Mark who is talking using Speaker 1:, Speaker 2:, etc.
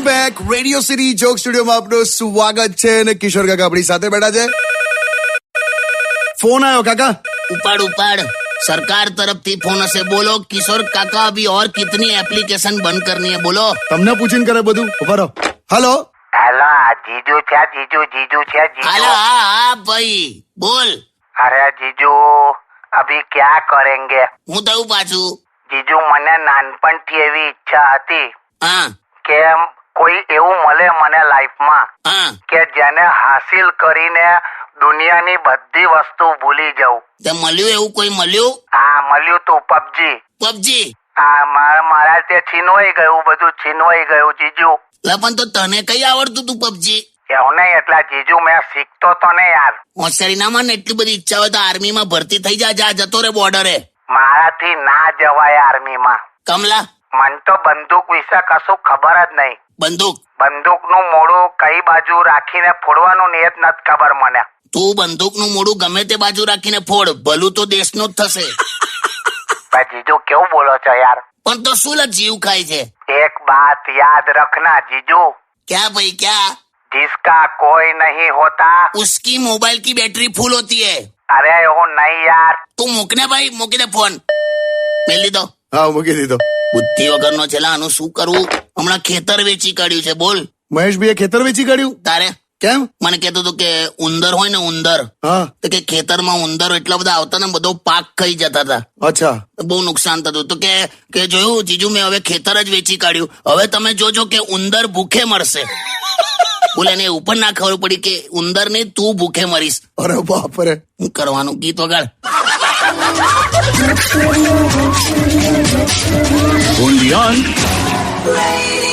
Speaker 1: Back radio city joke સ્ટુડિયોમાં આપનું સ્વાગત છે અને કિશોર કાકા આપણી સાથે બેઠા છે. ફોન આવ્યો કાકા.
Speaker 2: उपाड़ सरकार तरफ थी फोन से बोलो किशोर काका अभी और कितनी एप्लीकेशन बंद करनी है बोलो.
Speaker 1: તમને પૂછીને કરે બધું. ઉભા રહો. હેલો
Speaker 3: હેલો, જીજુ છે જીજુ છે
Speaker 2: હાલો હા ભાઈ બોલ.
Speaker 3: અરે જીજુ, અભી ક્યા કરેંગે?
Speaker 2: હું થયું પાછું?
Speaker 3: જીજુ, મને નાનપણથી એવી ઈચ્છા હતી
Speaker 2: હા
Speaker 3: કે કોઈ એવું મળે મને લાઈફમાં
Speaker 2: હા
Speaker 3: કે જેને હાસિલ કરીને દુનિયાની બધી વસ્તુ ભૂલી જાઉં.
Speaker 2: તે મળ્યું એવું કોઈ મળ્યું?
Speaker 3: હા, મળ્યું તું પબજી.
Speaker 2: પબજી?
Speaker 3: હા, મારા તે છીનવાઈ ગયું, બધું છીનવાઈ ગયું જીજુ.
Speaker 2: લા પણ તો તને કઈ આવડતું તું પબજી?
Speaker 3: એવું નહીં, એટલા જીજુ મેં શીખતો તો ને યાર.
Speaker 2: હોશિયારી ના માં ને એટલી બધી ઈચ્છા હોય તો આર્મીમાં ભરતી થઈ જા જતો રે બોર્ડરે.
Speaker 3: મારાથી ના જવાય આર્મીમાં.
Speaker 2: કમલા
Speaker 3: મને તો બંદૂક વિશે કશું ખબર જ નહીં. બંદૂકનું મોઢું કઈ બાજુ રાખીને ફોડવાનું ને એ જ નથી ખબર મને.
Speaker 2: તું બંદૂકનું મોઢું ગમે તે બાજુ રાખીને ફોડ, ભલું તો દેશનું જ થશે.
Speaker 3: ભાઈ જીજુ, કેવું બોલો છો યાર?
Speaker 2: પણ તો શું લા જીવ ખાય છે?
Speaker 3: એક બાત યાદ રખના જીજુ,
Speaker 2: क्या भाई क्या?
Speaker 3: जिसका कोई नहीं होता
Speaker 2: उसकी मोबाइल की बैटरी फुल होती है.
Speaker 3: अरे वो नहीं यार.
Speaker 2: તું મૂકને ભાઈ, મૂકી દે ફોન. મેલ લીધો.
Speaker 1: હા મૂકી દીધો.
Speaker 2: બુદ્ધિ વગરનો છે લા, આનું શું કરવું? હમણાં ખેતર વેચી કાઢ્યું છે. બોલ
Speaker 1: મહેશભાઈએ ખેતર વેચી કાઢ્યું?
Speaker 2: તારે
Speaker 1: કેમ?
Speaker 2: મને કહેતો હતો કે ઉંદર હોય ને ઉંદર,
Speaker 1: હા
Speaker 2: તો કે ખેતરમાં ઉંદરો એટલા બધા આવતા ને બધો પાક ખાઈ જતા હતા,
Speaker 1: અચ્છા.
Speaker 2: બહુ નુકસાન થતું. તો કે જોયું જીજુ, મેં હવે ખેતર જ વેચી કાઢ્યું. હવે તમે જોજો કે ઉંદર ભૂખે મરશે. બોલે એને એવું પણ ના ખબર પડી કે ઉંદર નહીં, તું ભૂખે મરીશ.
Speaker 1: અરે બાપ રે.
Speaker 2: હું કરવાનું? ગીત વગાડ.
Speaker 1: Only on
Speaker 4: Radio